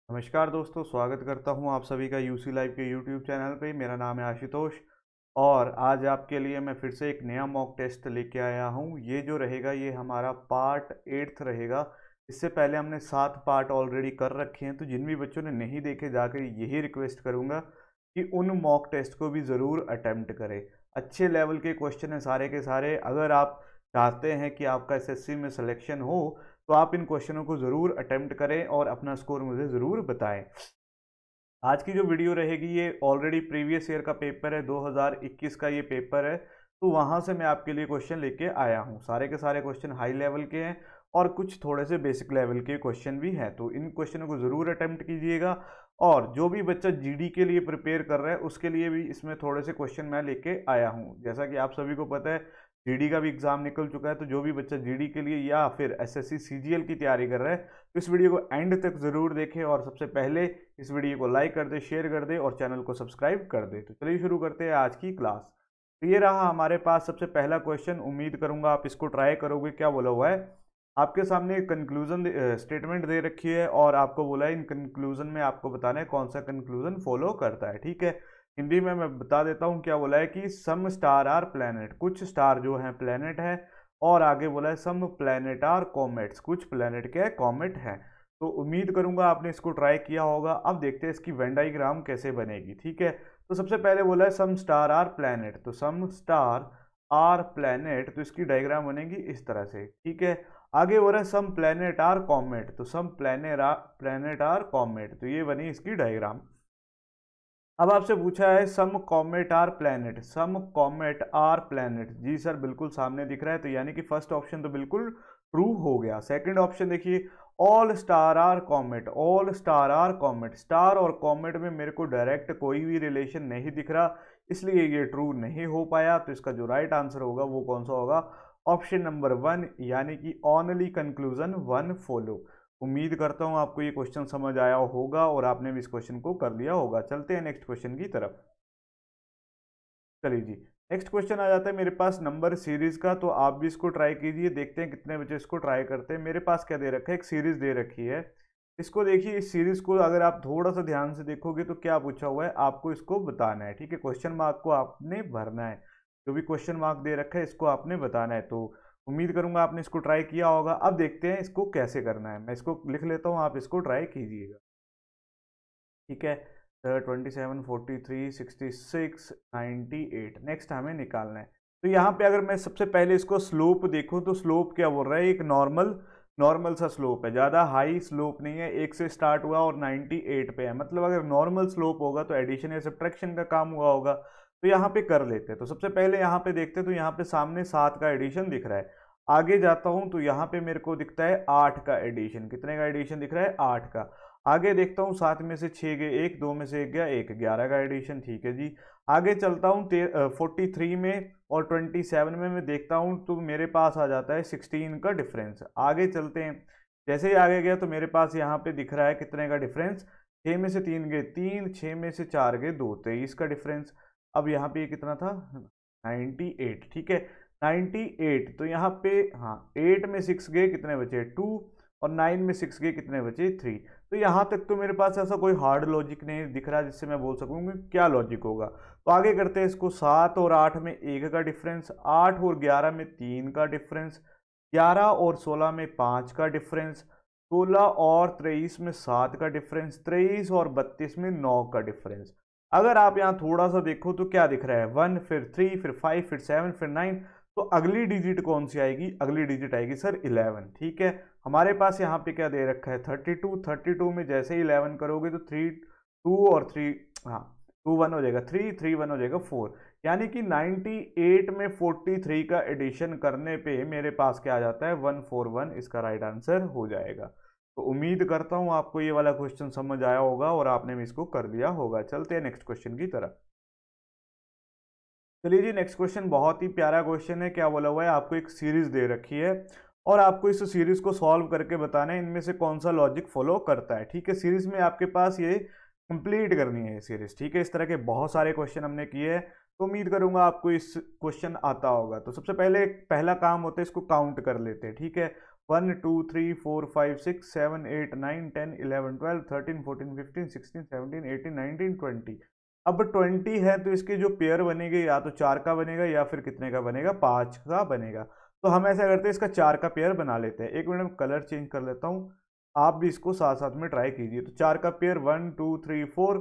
नमस्कार दोस्तों, स्वागत करता हूं आप सभी का यूसी लाइव के यूट्यूब चैनल पे। मेरा नाम है आशुतोष और आज आपके लिए मैं फिर से एक नया मॉक टेस्ट लेके आया हूं। ये जो रहेगा ये हमारा पार्ट 8 रहेगा। इससे पहले हमने 7 पार्ट ऑलरेडी कर रखे हैं, तो जिन भी बच्चों ने नहीं देखे जाकर यही रिक्वेस्ट करूंगा कि उन मॉक टेस्ट को भी ज़रूर अटेम्प्ट करें। अच्छे लेवल के क्वेश्चन हैं सारे के सारे। अगर आप चाहते हैं कि आपका एसएससी में सिलेक्शन हो तो आप इन क्वेश्चनों को ज़रूर अटेम्प्ट करें और अपना स्कोर मुझे ज़रूर बताएं। आज की जो वीडियो रहेगी ये ऑलरेडी प्रीवियस ईयर का पेपर है, 2021 का ये पेपर है। तो वहाँ से मैं आपके लिए क्वेश्चन लेके आया हूँ। सारे के सारे क्वेश्चन हाई लेवल के हैं और कुछ थोड़े से बेसिक लेवल के क्वेश्चन भी हैं। तो इन क्वेश्चनों को ज़रूर अटेम्प्ट कीजिएगा। और जो भी बच्चा जीडी के लिए प्रिपेयर कर रहा है उसके लिए भी इसमें थोड़े से क्वेश्चन मैं लेके आया हूँ। जैसा कि आप सभी को पता है जीडी का भी एग्ज़ाम निकल चुका है, तो जो भी बच्चा जीडी के लिए या फिर एसएससी सीजीएल की तैयारी कर रहा है तो इस वीडियो को एंड तक ज़रूर देखें और सबसे पहले इस वीडियो को लाइक कर दे, शेयर कर दे और चैनल को सब्सक्राइब कर दे। तो चलिए शुरू करते हैं आज की क्लास। तो ये रहा हमारे पास सबसे पहला क्वेश्चन। उम्मीद करूंगा आप इसको ट्राई करोगे। क्या बोला हुआ है आपके सामने? कंक्लूजन स्टेटमेंट दे रखी है और आपको बोला है इन कंक्लूजन में आपको बताना है कौन सा कंक्लूजन फॉलो करता है। ठीक है, हिंदी में मैं बता देता हूँ। क्या बोला है कि सम स्टार आर प्लैनेट, कुछ स्टार जो है प्लैनेट है। और आगे बोला है सम प्लैनेट आर कॉमेट्स, कुछ प्लैनेट के कॉमेट हैं। तो उम्मीद करूंगा आपने इसको ट्राई किया होगा। अब देखते हैं इसकी वेन डायग्राम कैसे बनेगी। ठीक है, तो सबसे पहले बोला है सम स्टार आर प्लैनेट, तो सम स्टार आर प्लैनेट, तो इसकी डायग्राम बनेगी इस तरह से। ठीक है, आगे बोला है सम प्लैनेट आर कॉमेट, तो सम प्लैनेट आर कॉमेट, तो ये बनी इसकी डायग्राम। अब आपसे पूछा है some comet or planet, some comet or planet. जी सर, बिल्कुल सामने दिख रहा है, तो यानी कि फर्स्ट ऑप्शन तो बिल्कुल ट्रू हो गया। सेकंड ऑप्शन देखिए, all star are comet, all star are comet. Star और कॉमेट में मेरे को डायरेक्ट कोई भी रिलेशन नहीं दिख रहा, इसलिए ये ट्रू नहीं हो पाया। तो इसका जो राइट आंसर होगा वो कौन सा होगा? ऑप्शन नंबर 1, यानी कि ओनली कंक्लूजन 1 फॉलो। उम्मीद करता हूं आपको ये क्वेश्चन समझ आया होगा और आपने भी इस क्वेश्चन को कर लिया होगा। चलते हैं नेक्स्ट क्वेश्चन की तरफ। चलिए जी, नेक्स्ट क्वेश्चन आ जाता है मेरे पास नंबर सीरीज का। तो आप भी इसको ट्राई कीजिए, देखते हैं कितने बच्चे इसको ट्राई करते हैं। मेरे पास क्या दे रखा है, एक सीरीज दे रखी है। इसको देखिए, इस सीरीज को अगर आप थोड़ा सा ध्यान से देखोगे तो क्या पूछा हुआ है, आपको इसको बताना है। ठीक है, क्वेश्चन मार्क को आपने भरना है। जो भी क्वेश्चन मार्क दे रखा है इसको आपने बताना है। तो उम्मीद करूंगा आपने इसको ट्राई किया होगा। अब देखते हैं इसको कैसे करना है। मैं इसको लिख लेता हूँ, आप इसको ट्राई कीजिएगा। ठीक है, 27, 43, 66, 98, नेक्स्ट हमें निकालना है। तो यहाँ पे अगर मैं सबसे पहले इसको स्लोप देखूं तो स्लोप क्या बोल रहा है, एक नॉर्मल नॉर्मल सा स्लोप है, ज़्यादा हाई स्लोप नहीं है। 1 से स्टार्ट हुआ और 98 पे है, मतलब अगर नॉर्मल स्लोप होगा तो एडिशन या सब्ट्रैक्शन का काम हुआ होगा। तो यहाँ पे कर लेते हैं। तो सबसे पहले यहाँ पे देखते हैं, तो यहाँ पे सामने 7 का एडिशन दिख रहा है। आगे जाता हूँ तो यहाँ पे मेरे को दिखता है 8 का एडिशन। कितने का एडिशन दिख रहा है? 8 का। आगे देखता हूँ 7 में से 6 गए 1, 2 में से 1 गया 1, 11 का एडिशन। ठीक है जी, आगे चलता हूँ 43 में और 27 में मैं देखता हूँ तो मेरे पास आ जाता है 16 का डिफरेंस। आगे चलते हैं, जैसे ही आगे गया तो मेरे पास यहाँ पे दिख रहा है कितने का डिफरेंस, 6 में से 3 गए 3, 6 में से 4 गए 2, 23 का डिफरेंस। अब यहाँ पे ये कितना था? 98। ठीक है, 98। तो यहाँ पे हाँ, 8 में 6 गए कितने बचे? 2, और 9 में 6 गए कितने बचे? 3। तो यहाँ तक तो मेरे पास ऐसा कोई हार्ड लॉजिक नहीं दिख रहा जिससे मैं बोल सकूँ कि क्या लॉजिक होगा। तो आगे करते हैं इसको। 7 और 8 में 1 का डिफरेंस, 8 और 11 में 3 का डिफरेंस, 11 और 16 में 5 का डिफरेंस, 16 और 23 में 7 का डिफरेंस, 23 और 32 में 9 का डिफरेंस। अगर आप यहाँ थोड़ा सा देखो तो क्या दिख रहा है? 1, फिर 3, फिर 5, फिर 7, फिर 9। तो अगली डिजिट कौन सी आएगी? अगली डिजिट आएगी सर 11। ठीक है, हमारे पास यहाँ पे क्या दे रखा है? 32। 32 में जैसे ही 11 करोगे तो 3, 2 और 3, हाँ 2 1 हो जाएगा 3, 3 1 हो जाएगा 4। यानी कि 98 में 43 का एडिशन करने पे मेरे पास क्या आ जाता है? 141। इसका राइट आंसर हो जाएगा। तो उम्मीद करता हूँ आपको ये वाला क्वेश्चन समझ आया होगा और आपने भी इसको कर लिया होगा। चलते हैं नेक्स्ट क्वेश्चन की तरफ। चलिए जी, नेक्स्ट क्वेश्चन बहुत ही प्यारा क्वेश्चन है। क्या बोला हुआ है, आपको एक सीरीज दे रखी है और आपको इस सीरीज को सॉल्व करके बताना है इनमें से कौन सा लॉजिक फॉलो करता है। ठीक है, सीरीज में आपके पास ये कंप्लीट करनी है ये सीरीज। ठीक है, इस तरह के बहुत सारे क्वेश्चन हमने किए हैं, तो उम्मीद करूंगा आपको इस क्वेश्चन आता होगा। तो सबसे पहले पहला काम होता है इसको काउंट कर लेते हैं। ठीक है, 1 2 3 4 5 6 7 8 9 10 11 12 13 14 15 16 17 18 19 20। अब 20 है तो इसके जो पेयर बनेंगे या तो 4 का बनेगा या फिर कितने का बनेगा, 5 का बनेगा। तो हम ऐसा करते हैं, इसका 4 का पेयर बना लेते हैं। एक मिनट में कलर चेंज कर लेता हूँ, आप भी इसको साथ साथ में ट्राई कीजिए। तो 4 का पेयर 1 2 3 4,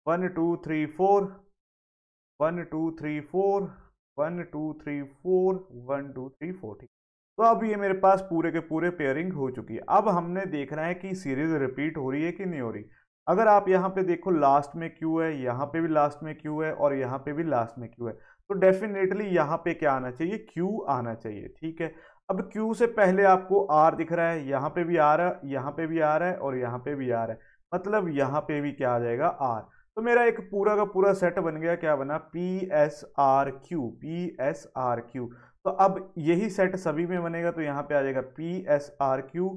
1 2 3 4, 1 2 3 4, 1 2 3 4, 1 2 3 4। ठीक, तो अब ये मेरे पास पूरे के पूरे पेयरिंग हो चुकी है। अब हमने देखना है कि सीरीज रिपीट हो रही है कि नहीं हो रही। अगर आप यहाँ पे देखो, लास्ट में क्यू है, यहाँ पे भी लास्ट में क्यू है और यहाँ पे भी लास्ट में क्यू है, तो डेफिनेटली यहाँ पे क्या आना चाहिए, क्यू आना चाहिए। ठीक है, अब क्यू से पहले आपको आर दिख रहा है, यहाँ पे भी आ रहा है, यहाँ पे भी आ रहा है और यहाँ पे भी आ रहा है, मतलब यहाँ पे भी क्या आ जाएगा, आर। तो मेरा एक पूरा का पूरा सेट बन गया, क्या बना, P S R Q, P S R Q. तो अब यही सेट सभी में बनेगा, तो यहाँ पे आ जाएगा P S R Q,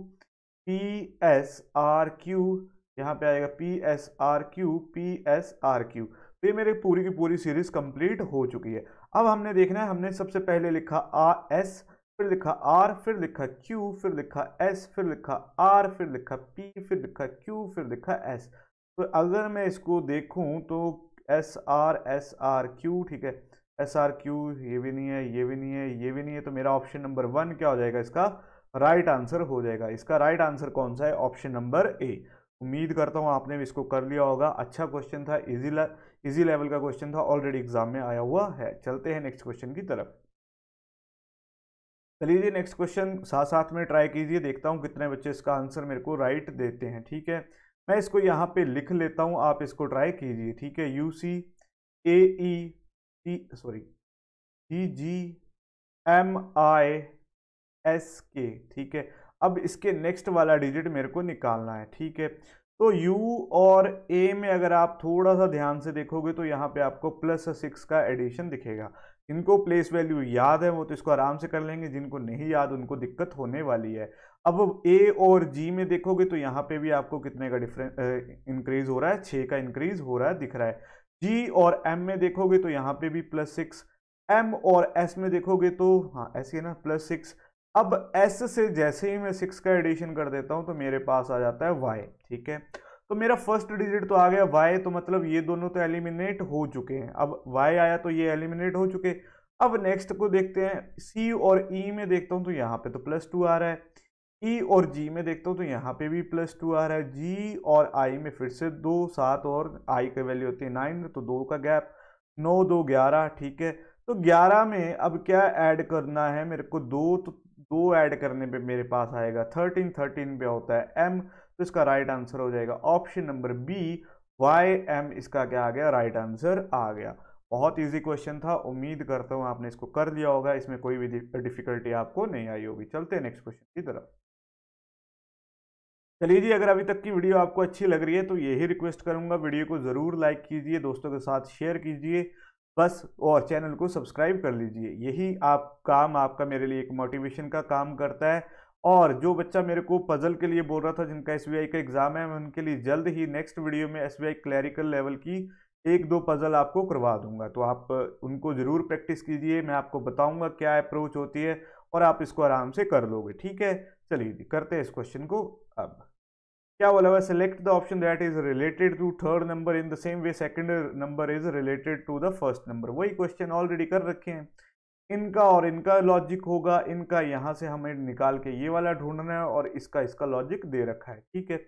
P S R Q, यहाँ पे आएगा P S R Q, P S R Q. तो ये मेरी पूरी की पूरी सीरीज कंप्लीट हो चुकी है। अब हमने देखना है, हमने सबसे पहले लिखा आ एस, फिर लिखा आर, फिर लिखा क्यू, फिर लिखा एस, फिर लिखा आर, फिर लिखा पी, फिर लिखा क्यू, फिर लिखा एस। तो अगर मैं इसको देखूं तो एस आर क्यू, ठीक है, एस आर क्यू, ये भी नहीं है, ये भी नहीं है, ये भी नहीं है, तो मेरा ऑप्शन नंबर 1 क्या हो जाएगा, इसका राइट आंसर हो जाएगा। इसका राइट आंसर कौन सा है, ऑप्शन नंबर ए। उम्मीद करता हूँ आपने भी इसको कर लिया होगा। अच्छा क्वेश्चन था, इजी लेवल का क्वेश्चन था, ऑलरेडी एग्जाम में आया हुआ है। चलते हैं नेक्स्ट क्वेश्चन की तरफ। चलिए जी, नेक्स्ट क्वेश्चन साथ साथ में ट्राई कीजिए, देखता हूँ कितने बच्चे इसका आंसर मेरे को राइट देते हैं। ठीक है, मैं इसको यहाँ पे लिख लेता हूँ, आप इसको ट्राई कीजिए। ठीक है, U C A E T, sorry, G G M I S K. ठीक है, अब इसके नेक्स्ट वाला डिजिट मेरे को निकालना है। ठीक है, तो U और A में अगर आप थोड़ा सा ध्यान से देखोगे तो यहाँ पे आपको +6 का एडिशन दिखेगा। इनको प्लेस वैल्यू याद है वो तो इसको आराम से कर लेंगे, जिनको नहीं याद उनको दिक्कत होने वाली है। अब A और G में देखोगे तो यहाँ पे भी आपको कितने का डिफरेंस इंक्रीज हो रहा है, 6 का इंक्रीज हो रहा है, दिख रहा है। G और M में देखोगे तो यहाँ पे भी +6, M और S में देखोगे तो हाँ ऐसे है ना, +6। अब S से जैसे ही मैं 6 का एडिशन कर देता हूं तो मेरे पास आ जाता है Y। ठीक है, तो मेरा फर्स्ट डिजिट तो आ गया Y, तो मतलब ये दोनों तो एलिमिनेट हो चुके हैं। अब Y आया तो ये एलिमिनेट हो चुके। अब नेक्स्ट को देखते हैं, C और E में देखता हूं तो यहाँ पे तो +2 आ रहा है, E और G में देखता हूं तो यहाँ पे भी +2 आ रहा है, G और I में फिर से 2, 7 और I की वैल्यू होती है 9, तो 2 का गैप, 9 2 11। ठीक है, तो 11 में अब क्या ऐड करना है मेरे को, 2, तो 2 ऐड करने पे मेरे पास आएगा 13, 13 पे होता है M, तो इसका राइट आंसर हो जाएगा ऑप्शन नंबर बी, YM। इसका क्या आ गया, राइट आंसर आ गया। बहुत इजी क्वेश्चन था, उम्मीद करता हूँ आपने इसको कर लिया होगा, इसमें कोई भी डिफिकल्टी आपको नहीं आई होगी। चलते हैं नेक्स्ट क्वेश्चन की तरफ। चलिए जी, अगर अभी तक की वीडियो आपको अच्छी लग रही है तो यही रिक्वेस्ट करूंगा, वीडियो को ज़रूर लाइक कीजिए, दोस्तों के साथ शेयर कीजिए बस, और चैनल को सब्सक्राइब कर लीजिए। यही काम आपका मेरे लिए एक मोटिवेशन का काम करता है। और जो बच्चा मेरे को पजल के लिए बोल रहा था, जिनका SBI का एग्जाम है, मैं उनके लिए जल्द ही नेक्स्ट वीडियो में SBI क्लैरिकल लेवल की 1-2 पजल आपको करवा दूंगा, तो आप उनको ज़रूर प्रैक्टिस कीजिए। मैं आपको बताऊंगा क्या अप्रोच होती है और आप इसको आराम से कर लोगे। ठीक है, चलिए जी करते हैं इस क्वेश्चन को। अब क्या बोला हुआ, select the option that is related to third number in the same way second number is related to the first number. वही क्वेश्चन ऑलरेडी कर रखे हैं, इनका और इनका लॉजिक होगा, इनका यहाँ से हमें निकाल के ये वाला ढूंढना है और इसका इसका लॉजिक दे रखा है। ठीक है,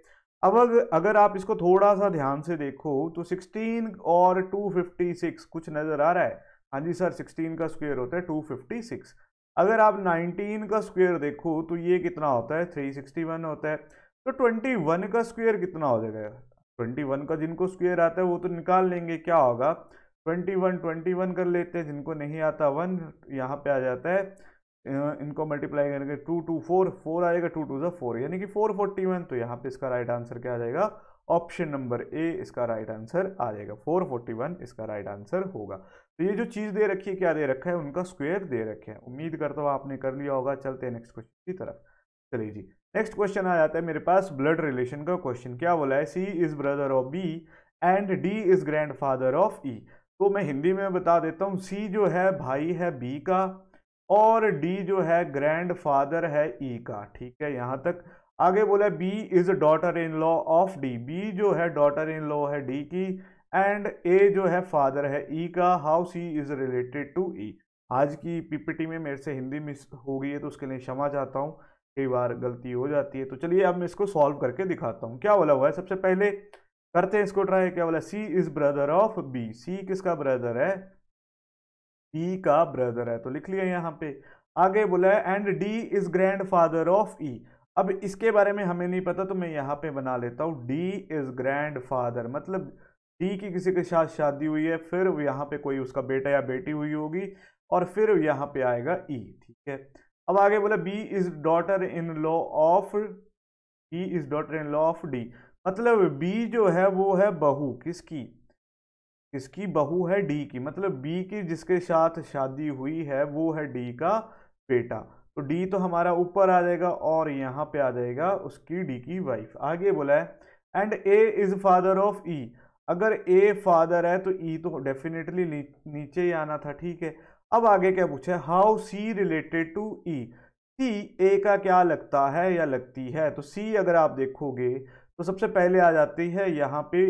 अब अगर आप इसको थोड़ा सा ध्यान से देखो तो 16 और 256 कुछ नजर आ रहा है। हाँ जी सर, 16 का स्क्वायर होता है 256। अगर आप 19 का स्क्वायर देखो तो ये कितना होता है, 361 होता है। तो 21 का स्क्वायर कितना हो जाएगा, 21 का जिनको स्क्वायर आता है वो तो निकाल लेंगे, क्या होगा 21 कर लेते हैं, जिनको नहीं आता 1 यहाँ पे आ जाता है। इनको मल्टीप्लाई करेंगे 2 2 4, 4 आएगा, 2 2 4 यानी कि 441। तो यहाँ पे इसका राइट आंसर क्या आ जाएगा, ऑप्शन नंबर ए इसका राइट आंसर आ जाएगा, 441 इसका राइट आंसर होगा। तो ये जो चीज़ दे रखी है, क्या दे रखा है, उनका स्क्वायर दे रखे हैं। उम्मीद करता हूँ आपने कर लिया होगा। चलते हैं नेक्स्ट क्वेश्चन की तरफ। चलिए जी, नेक्स्ट क्वेश्चन आ जाता है मेरे पास ब्लड रिलेशन का क्वेश्चन। क्या बोला है, C is brother of B and D is grandfather of E. तो मैं हिंदी में बता देता हूँ, सी जो है भाई है बी का, और डी जो है ग्रैंड फादर है ई का। ठीक है, यहां तक। आगे बोला B is daughter in law of D, B जो है डॉटर इन लॉ है डी की, एंड ए जो है फादर है ई का। How C is related to E. आज की पीपीटी में मेरे से हिंदी मिस हो गई है तो उसके लिए क्षमा चाहता हूँ, कई बार गलती हो जाती है। तो चलिए अब मैं इसको सॉल्व करके दिखाता हूँ। क्या बोला हुआ है, सबसे पहले करते हैं इसको ट्राई। क्या बोला, सी इज ब्रदर ऑफ बी, सी किसका ब्रदर है, बी का ब्रदर है, तो लिख लिया यहाँ पे। आगे बोला है and D is grandfather of E. अब इसके बारे में हमें नहीं पता तो मैं यहाँ पे बना लेता हूँ डी इज ग्रैंड फादर, मतलब डी की किसी के साथ शादी हुई है, फिर यहाँ पे कोई उसका बेटा या बेटी हुई होगी, और फिर यहाँ पे आएगा ई। ठीक है, अब आगे बोला B is daughter in law of, B is daughter in law of D, मतलब बी जो है वो है बहू किसकी, किसकी बहू है, डी की, मतलब बी की जिसके साथ शादी हुई है वो है डी का बेटा। तो डी तो हमारा ऊपर आ जाएगा और यहाँ पे आ जाएगा उसकी डी की वाइफ। आगे बोला है and A is father of E, अगर ए फादर है तो ई तो डेफिनेटली नीचे ही आना था। ठीक है, अब आगे क्या पूछा है, हाउ सी रिलेटेड टू ई, सी ए का क्या लगता है या लगती है। तो सी अगर आप देखोगे तो सबसे पहले आ जाती है यहाँ पे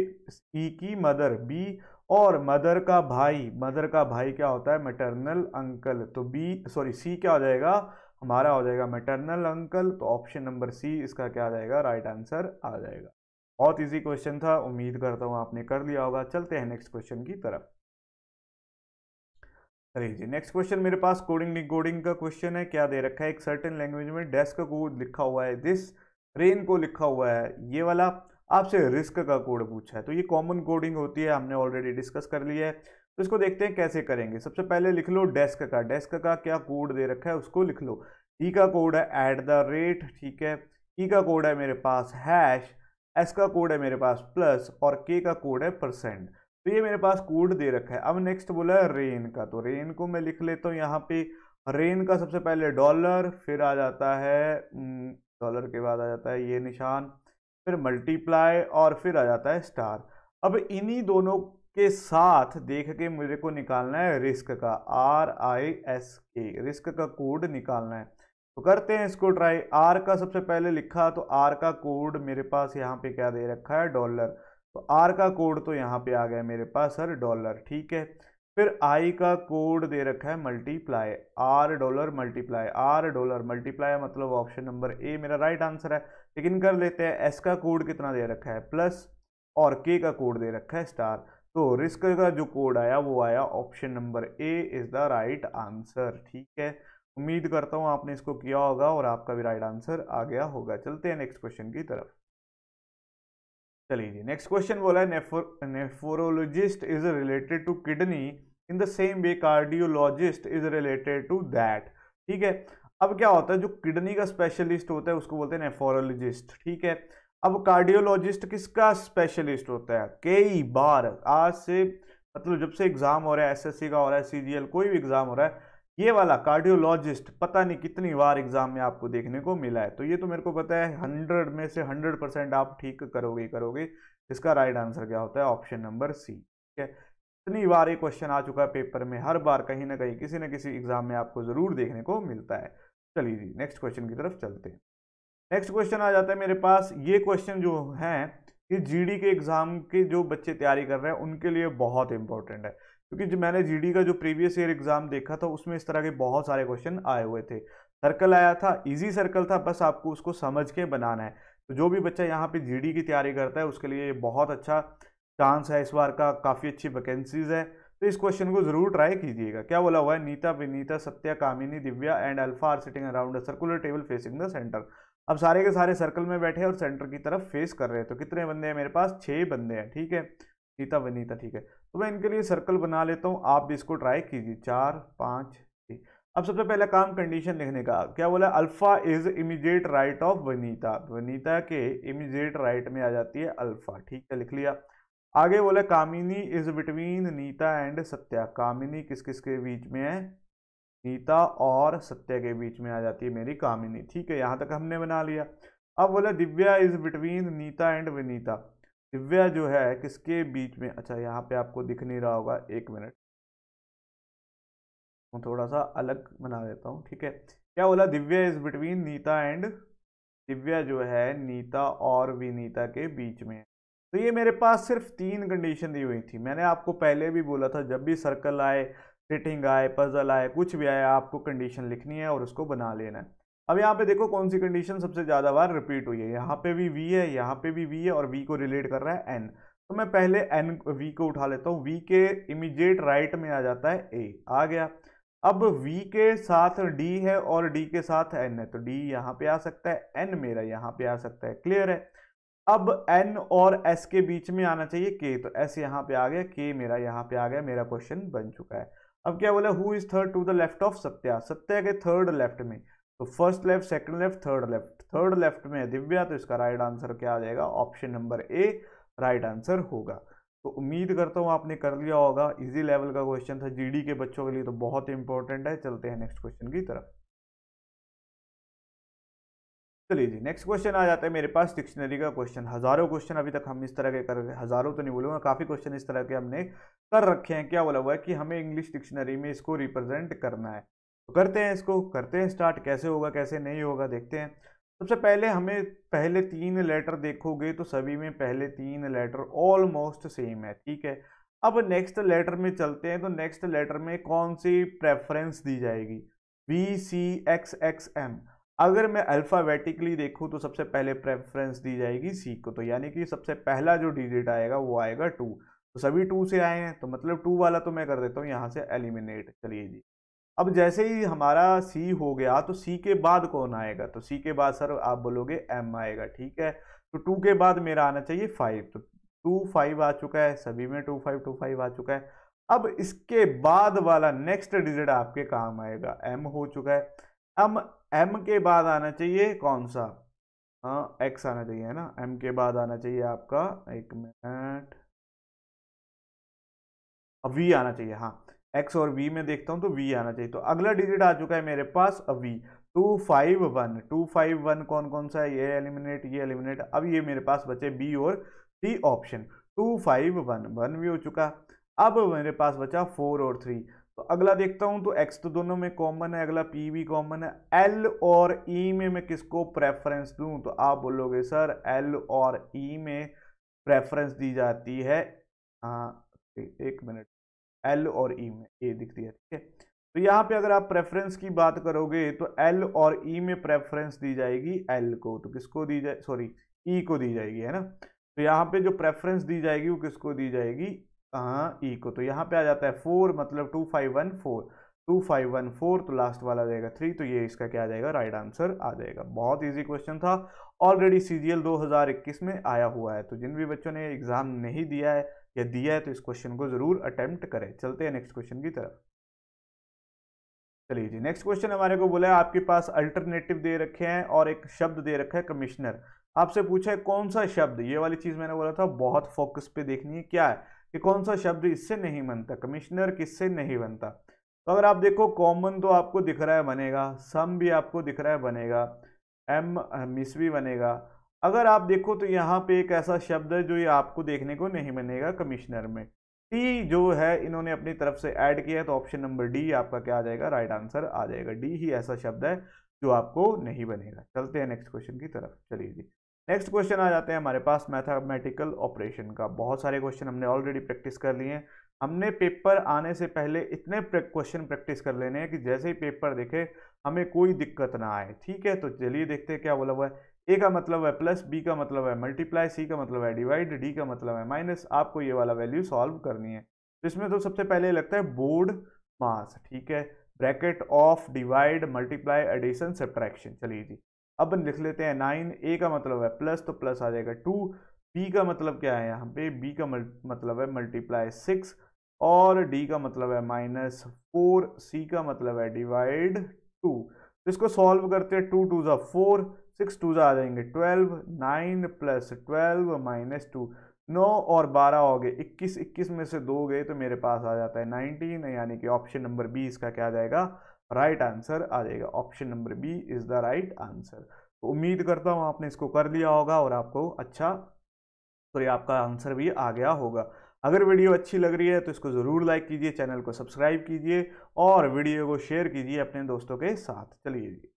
ई की मदर बी, और मदर का भाई, मदर का भाई क्या होता है, मैटरनल अंकल। तो बी सॉरी सी क्या हो जाएगा, हमारा हो जाएगा मैटरनल अंकल। तो ऑप्शन नंबर सी इसका क्या आ जाएगा, राइट आंसर आ जाएगा। बहुत इजी क्वेश्चन था, उम्मीद करता हूँ आपने कर लिया होगा। चलते हैं नेक्स्ट क्वेश्चन की तरफ। चलिए जी, नेक्स्ट क्वेश्चन मेरे पास कोडिंग डिकोडिंग का क्वेश्चन है। क्या दे रखा है, एक सर्टेन लैंग्वेज में डेस्क का कोड लिखा हुआ है, दिस रेन को लिखा हुआ है, ये वाला आपसे रिस्क का कोड पूछा है। तो ये कॉमन कोडिंग होती है, हमने ऑलरेडी डिस्कस कर लिया है। तो इसको देखते हैं कैसे करेंगे। सबसे पहले लिख लो डेस्क का, डेस्क का क्या कोड दे रखा है उसको लिख लो। ई का कोड है @, ठीक है, ई का कोड है मेरे पास हैश, एस का कोड है मेरे पास प्लस, और के का कोड है %। तो ये मेरे पास कोड दे रखा है। अब नेक्स्ट बोला है रेन का, तो रेन को मैं लिख लेता हूँ यहाँ पे। रेन का सबसे पहले डॉलर, फिर आ जाता है डॉलर के बाद आ जाता है ये निशान, फिर मल्टीप्लाई, और फिर आ जाता है स्टार। अब इन्हीं दोनों के साथ देख के मुझे को निकालना है रिस्क का, RISK, रिस्क का कोड निकालना है। तो करते हैं इसको ट्राई। आर का सबसे पहले लिखा तो आर का कोड मेरे पास यहाँ पे क्या दे रखा है, डॉलर। तो आर का कोड तो यहाँ पे आ गया मेरे पास सर डॉलर। ठीक है, फिर आई का कोड दे रखा है मल्टीप्लाई, $, मल्टीप्लाई, $, मल्टीप्लाई, मतलब ऑप्शन नंबर ए मेरा राइट आंसर है। लेकिन कर लेते हैं, एस का कोड कितना दे रखा है प्लस, और के का कोड दे रखा है स्टार। तो रिस्क का जो कोड आया वो आया option number A is the right answer. ठीक है, उम्मीद करता हूँ आपने इसको किया होगा और आपका भी राइट आंसर आ गया होगा। चलते हैं नेक्स्ट क्वेश्चन की तरफ। चलिए जी, नेक्स्ट क्वेश्चन बोला है nephrologist is related to kidney in the same way cardiologist is related to that. ठीक है, अब क्या होता है, जो किडनी का स्पेशलिस्ट होता है उसको बोलते हैं नेफ्रोलॉजिस्ट। ठीक है, अब कार्डियोलॉजिस्ट किसका स्पेशलिस्ट होता है, कई बार आज से मतलब जब से एग्जाम हो रहा है, एसएससी का हो रहा है, सीजीएल कोई भी एग्जाम हो रहा है, ये वाला कार्डियोलॉजिस्ट पता नहीं कितनी बार एग्जाम में आपको देखने को मिला है। तो ये तो मेरे को पता है 100 में से 100% आप ठीक करोगे करोगे। इसका राइट आंसर क्या होता है, ऑप्शन नंबर सी। ठीक है, इतनी बार ये क्वेश्चन आ चुका है पेपर में, हर बार कहीं ना कहीं किसी न किसी एग्जाम में आपको जरूर देखने को मिलता है। चलिए जी, नेक्स्ट क्वेश्चन की तरफ चलते हैं। नेक्स्ट क्वेश्चन आ जाता है मेरे पास। ये क्वेश्चन जो है ये जीडी के एग्जाम के जो बच्चे तैयारी कर रहे हैं उनके लिए बहुत इंपॉर्टेंट है, क्योंकि जो मैंने जीडी का जो प्रीवियस ईयर एग्जाम देखा था उसमें इस तरह के बहुत सारे क्वेश्चन आए हुए थे। सर्कल आया था, इजी सर्कल था, बस आपको उसको समझ के बनाना है। तो जो भी बच्चा यहाँ पे जीडी की तैयारी करता है उसके लिए बहुत अच्छा चांस है, इस बार का काफ़ी अच्छी वैकेंसीज है। तो इस क्वेश्चन को जरूर ट्राई कीजिएगा। क्या बोला हुआ है, Neeta, Vinita, Satya, Kamini, Divya and Alpha are sitting around a circular table facing the centre. अब सारे के सारे सर्कल में बैठे हैं और सेंटर की तरफ फेस कर रहे हैं। तो कितने बंदे हैं मेरे पास, 6 बंदे हैं। ठीक है, नीता, विनीता, ठीक है, तो मैं इनके लिए सर्कल बना लेता हूँ, आप भी इसको ट्राई कीजिए। 4 5 6। अब सबसे पहला काम कंडीशन लिखने का, क्या बोला, alpha is immediate right of Vanita, Vanita के इमीडिएट राइट में आ जाती है अल्फा। ठीक है, लिख लिया। आगे बोला Kamini is between Nita and Satya, Kamini किस किस के बीच में है, नीता और सत्या के बीच में आ जाती है मेरी कामिनी। ठीक है, यहां तक हमने बना लिया। अब बोला Divya is between Nita and Vinita, Divya जो है किसके बीच में, अच्छा यहाँ पे आपको दिख नहीं रहा होगा, एक मिनट, मैं थोड़ा सा अलग बना देता हूँ, ठीक है। क्या बोला, Divya is between Nita and, Divya जो है नीता और विनीता के बीच में। तो ये मेरे पास सिर्फ 3 कंडीशन दी हुई थी। मैंने आपको पहले भी बोला था जब भी सर्कल आए, सिटिंग आए, पजल आए, कुछ भी आए, आपको कंडीशन लिखनी है और उसको बना लेना है। अब यहाँ पे देखो कौन सी कंडीशन सबसे ज्यादा बार रिपीट हुई है। यहाँ पे भी वी है, यहाँ पे भी वी है, और वी को रिलेट कर रहा है एन। तो मैं पहले एन वी को उठा लेता हूँ। वी के इमीडिएट राइट में आ जाता है ए, आ गया। अब v के साथ d है और d के साथ n है, तो d यहाँ पे आ सकता है, n मेरा यहाँ पे आ सकता है, क्लियर है। अब n और s के बीच में आना चाहिए k, तो s यहाँ पे आ गया, k मेरा यहाँ पे आ गया, मेरा क्वेश्चन बन चुका है। अब क्या बोला, who is third to the left of Satya, Satya के थर्ड लेफ्ट में, तो first left, second left, third left, third left में है दिव्या, तो इसका राइट आंसर क्या आ जाएगा, option number A right answer होगा। तो उम्मीद करता हूँ आपने कर लिया होगा। इजी लेवल का क्वेश्चन था, जीडी के बच्चों के लिए तो बहुत इंपॉर्टेंट है। चलते हैं नेक्स्ट क्वेश्चन की तरफ। चलिए जी, नेक्स्ट क्वेश्चन आ जाता है मेरे पास डिक्शनरी का क्वेश्चन। हजारों क्वेश्चन अभी तक हम इस तरह के कर रहे हैं, हजारों तो नहीं बोलूंगा, काफी क्वेश्चन इस तरह के हमने कर रखे हैं। क्या बोला हुआ है कि हमें इंग्लिश डिक्शनरी में इसको रिप्रेजेंट करना है, तो करते हैं, इसको करते हैं स्टार्ट। कैसे होगा कैसे नहीं होगा देखते हैं। सबसे पहले हमें पहले 3 लेटर देखोगे तो सभी में पहले 3 लेटर ऑलमोस्ट सेम है, ठीक है। अब नेक्स्ट लेटर में चलते हैं, तो नेक्स्ट लेटर में कौन सी प्रेफरेंस दी जाएगी, B C X X M. अगर मैं अल्फाबेटिकली देखूं तो सबसे पहले प्रेफरेंस दी जाएगी सी को, तो यानी कि सबसे पहला जो डिजिट आएगा वो आएगा 2। तो सभी 2 से आए हैं, तो मतलब 2 वाला तो मैं कर देता हूँ यहाँ से एलिमिनेट। चलिए जी, अब जैसे ही हमारा सी हो गया तो सी के बाद कौन आएगा, तो सी के बाद सर आप बोलोगे एम आएगा, ठीक है। तो 2 के बाद मेरा आना चाहिए 5, तो 2 5 आ चुका है, सभी में 2 5 2 5 आ चुका है। अब इसके बाद वाला नेक्स्ट डिजिट आपके काम आएगा, एम हो चुका है। अब एम के बाद आना चाहिए कौन सा, हाँ एक्स आना चाहिए, है ना। एम के बाद आना चाहिए आपका, एक मिनट, अब वी आना चाहिए, हाँ। एक्स और वी में देखता हूं तो वी आना चाहिए, तो अगला डिजिट आ चुका है मेरे पास अब वी। 2 5 1, 2 5 1 कौन कौन सा है, ये एलिमिनेट, ये एलिमिनेट। अब ये मेरे पास बचे बी और सी ऑप्शन। 2 5 1 1 भी हो चुका। अब मेरे पास बचा 4 और 3। तो अगला देखता हूं, तो एक्स तो दोनों में कॉमन है, अगला पी भी कॉमन है। एल और ई में मैं किसको प्रेफरेंस दूं, तो आप बोलोगे सर एल और ई में प्रेफरेंस दी जाती है, हाँ एक मिनट, एल और ई में, ए दिख रही है, ठीक है। तो यहाँ पे अगर आप प्रेफरेंस की बात करोगे तो एल और ई में प्रेफरेंस दी जाएगी एल को, तो किसको दी जाए, सॉरी ई को दी जाएगी, है ना। तो यहाँ पे जो प्रेफरेंस दी जाएगी वो किसको दी जाएगी, हाँ ई को। तो यहाँ पे आ जाता है 4, मतलब 2 5 1 4, 2 5 1 4, तो लास्ट वाला आ जाएगा 3, तो ये इसका क्या आ जाएगा, राइट आंसर आ जाएगा। बहुत ईजी क्वेश्चन था, ऑलरेडी सीजीएल 2021 में आया हुआ है। तो जिन भी बच्चों ने एग्जाम नहीं दिया है या दिया है तो इस क्वेश्चन को जरूर अटेम्प्ट करें। चलते हैं नेक्स्ट क्वेश्चन की तरफ। चलिए जी, नेक्स्ट क्वेश्चन हमारे को बोला है आपके पास अल्टरनेटिव दे रखे हैं और एक शब्द दे रखा है कमिश्नर। आपसे पूछा है कौन सा शब्द, ये वाली चीज मैंने बोला था बहुत फोकस पे देखनी है, क्या है कि कौन सा शब्द इससे नहीं बनता, कमिश्नर किससे नहीं बनता। तो अगर आप देखो कॉमन तो आपको दिख रहा है बनेगा, सम भी आपको दिख रहा है बनेगा, एम मिस भी बनेगा। अगर आप देखो तो यहाँ पे एक ऐसा शब्द है जो ये आपको देखने को नहीं बनेगा कमिश्नर में, टी जो है इन्होंने अपनी तरफ से ऐड किया है, तो ऑप्शन नंबर डी आपका क्या आ जाएगा, राइट आंसर आ जाएगा। डी ही ऐसा शब्द है जो आपको नहीं बनेगा। चलते हैं नेक्स्ट क्वेश्चन की तरफ। चलिए जी, नेक्स्ट क्वेश्चन आ जाते हैं हमारे पास मैथमेटिकल ऑपरेशन का। बहुत सारे क्वेश्चन हमने ऑलरेडी प्रैक्टिस कर लिए हैं। हमने पेपर आने से पहले इतने क्वेश्चन प्रैक्टिस कर लेने हैं कि जैसे ही पेपर देखे हमें कोई दिक्कत ना आए, ठीक है। तो चलिए देखते हैं क्या बोला हुआ है। ए का मतलब है प्लस, बी का मतलब है मल्टीप्लाई, सी का मतलब है डिवाइड, डी का मतलब है माइनस। आपको ये वाला वैल्यू सॉल्व करनी है। तो इसमें तो सबसे पहले लगता है बोर्ड मास, ठीक है, bracket of divide multiply addition subtraction. चलिए जी, अब लिख लेते हैं 9। ए का मतलब है प्लस, तो प्लस आ जाएगा 2। बी का मतलब क्या है यहाँ पे, बी का मतलब है मल्टीप्लाई 6, और डी का मतलब है -4, सी का मतलब है डिवाइड 2। तो इसको सॉल्व करते हैं, 2 2 ज़ा 4, 6 2 ज़ा आ जाएंगे 12, 9 प्लस 12 माइनस 2, 9 और 12 हो गए 21, 21 में से 2 गए तो मेरे पास आ जाता है 19, यानी कि ऑप्शन नंबर बी इसका क्या आ जाएगा, राइट आंसर आ जाएगा। Option number B is the right answer. तो उम्मीद करता हूँ आपने इसको कर लिया होगा और आपको अच्छा, तो ये आपका आंसर भी आ गया होगा। अगर वीडियो अच्छी लग रही है तो इसको ज़रूर लाइक कीजिए, चैनल को सब्सक्राइब कीजिए और वीडियो को शेयर कीजिए अपने दोस्तों के साथ। चलिए जी,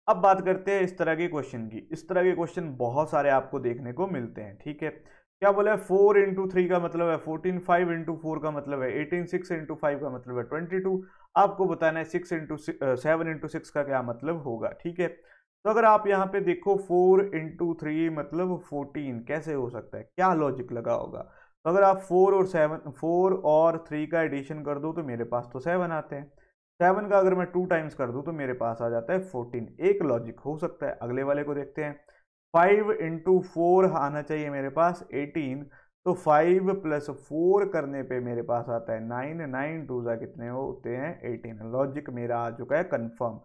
अब बात करते हैं इस तरह के क्वेश्चन की। इस तरह के क्वेश्चन बहुत सारे आपको देखने को मिलते हैं, ठीक है। क्या बोला है, 4 इंटू 3 का मतलब है 14, 5 इंटू 4 का मतलब है 18, 6 इंटू 5 का मतलब है 22। आपको बताना है 6 इंटू 7 इंटू 6 का क्या मतलब होगा, ठीक है। तो अगर आप यहाँ पे देखो 4 इंटू 3 मतलब 14, कैसे हो सकता है, क्या लॉजिक लगा होगा। तो अगर आप 4 और 3 का एडिशन कर दो तो मेरे पास तो 7 आते हैं। 7 का अगर मैं 2 टाइम्स कर दूं तो मेरे पास आ जाता है 14। एक लॉजिक हो सकता है। अगले वाले को देखते हैं। 5 इंटू 4 आना चाहिए मेरे पास 18, तो 5 प्लस 4 करने पे मेरे पास आता है 9, 9 टू जा कितने होते हैं 18। लॉजिक मेरा आ चुका है कंफर्म।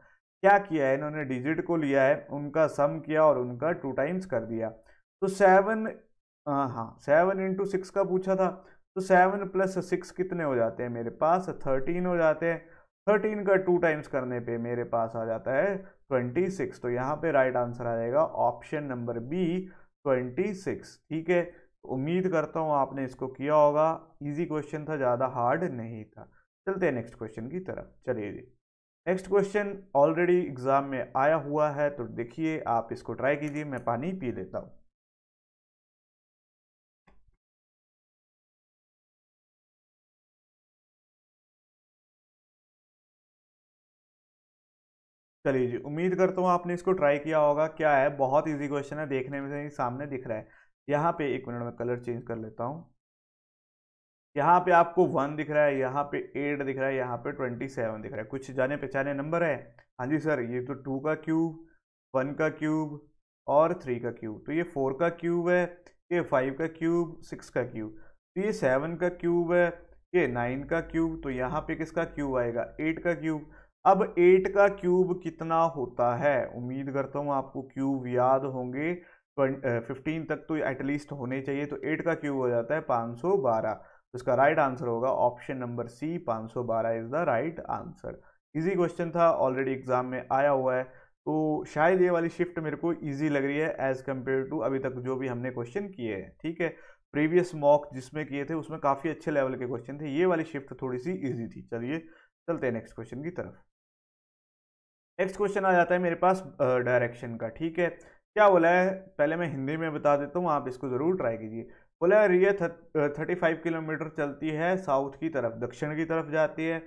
क्या किया है इन्होंने, डिजिट को लिया है, उनका सम किया और उनका 2 टाइम्स कर दिया। तो 7, हाँ 7 इंटू 6 का पूछा था, तो 7 प्लस 6 कितने हो जाते हैं मेरे पास 13 हो जाते हैं। 13 का 2 टाइम्स करने पे मेरे पास आ जाता है 26। तो यहाँ पे राइट आंसर आ जाएगा ऑप्शन नंबर बी 26, ठीक है। उम्मीद करता हूँ आपने इसको किया होगा। इजी क्वेश्चन था, ज़्यादा हार्ड नहीं था। चलते हैं नेक्स्ट क्वेश्चन की तरफ। चलिए जी, नेक्स्ट क्वेश्चन ऑलरेडी एग्जाम में आया हुआ है, तो देखिए आप इसको ट्राई कीजिए। मैं पानी पी लेता हूँ। चलिए जी, उम्मीद करता हूँ आपने इसको ट्राई किया होगा। क्या है, बहुत इजी क्वेश्चन है, देखने में ही सामने दिख रहा है। यहाँ पे एक मिनट में कलर चेंज कर लेता हूँ। यहाँ पे आपको 1 दिख रहा है, यहाँ पे 8 दिख रहा है, यहाँ पे 27 दिख रहा है। कुछ जाने पहचाने नंबर है। हाँ जी सर, ये तो 2 का क्यूब, 1 का क्यूब और 3 का क्यूब। तो ये 4 का क्यूब है, ये 5 का क्यूब, 6 का क्यूब, तो ये 7 का क्यूब है, ये 9 का क्यूब। तो यहाँ पे किसका क्यूब आएगा, 8 का क्यूब। अब 8 का क्यूब कितना होता है, उम्मीद करता हूँ आपको क्यूब याद होंगे। 15 तक तो एटलीस्ट होने चाहिए। तो 8 का क्यूब हो जाता है 512। तो इसका राइट आंसर होगा option number C, 512 is the right answer. Easy question था, ऑलरेडी एग्जाम में आया हुआ है, तो शायद ये वाली शिफ्ट मेरे को इजी लग रही है एज कम्पेयर टू अभी तक जो भी हमने क्वेश्चन किए हैं, ठीक है। प्रीवियस मॉक जिसमें किए थे उसमें काफ़ी अच्छे लेवल के क्वेश्चन थे, ये वाली शिफ्ट थोड़ी सी ईजी थी। चलिए चलते हैं नेक्स्ट क्वेश्चन की तरफ। नेक्स्ट क्वेश्चन आ जाता है मेरे पास डायरेक्शन का, ठीक है। क्या बोला है, पहले मैं हिंदी में बता देता हूँ, आप इसको ज़रूर ट्राई कीजिए। बोला है रिया 35 किलोमीटर चलती है साउथ की तरफ, दक्षिण की तरफ जाती है,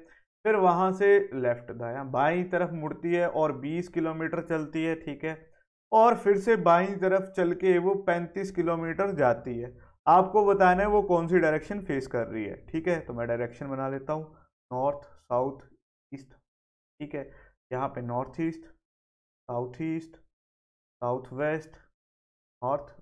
फिर वहाँ से लेफ्ट दायां बाईं तरफ मुड़ती है और 20 किलोमीटर चलती है, ठीक है। और फिर से बाईं तरफ चल के वो 35 किलोमीटर जाती है। आपको बताना है वो कौन सी डायरेक्शन फेस कर रही है, ठीक है। तो मैं डायरेक्शन बना लेता हूँ, नॉर्थ साउथ ईस्ट, ठीक है। यहाँ पे north east, south east, south west, north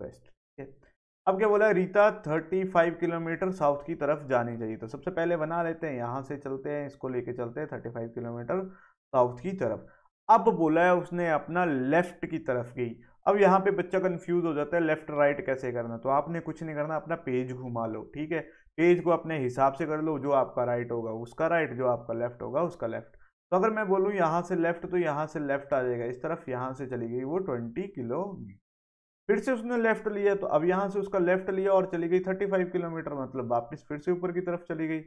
west, ठीक है। अब क्या बोला है, रीता 35 किलोमीटर साउथ की तरफ जानी चाहिए। तो सबसे पहले बना लेते हैं, यहाँ से चलते हैं, इसको लेके चलते हैं 35 किलोमीटर साउथ की तरफ। अब बोला है उसने अपना लेफ्ट की तरफ गई। अब यहाँ पे बच्चा कंफ्यूज हो जाता है लेफ्ट राइट कैसे करना। तो आपने कुछ नहीं करना, अपना पेज घुमा लो, ठीक है। पेज को अपने हिसाब से कर लो, जो आपका राइट होगा उसका राइट, जो आपका लेफ्ट होगा उसका लेफ्ट। तो अगर मैं बोलूँ यहाँ से लेफ्ट, तो यहाँ से लेफ्ट आ जाएगा इस तरफ, यहाँ से चली गई वो 20 किलोमीटर। फिर से उसने लेफ्ट लिया, तो अब यहां से उसका लेफ्ट लिया और चली गई 35 किलोमीटर, मतलब वापस फिर से ऊपर की तरफ चली गई।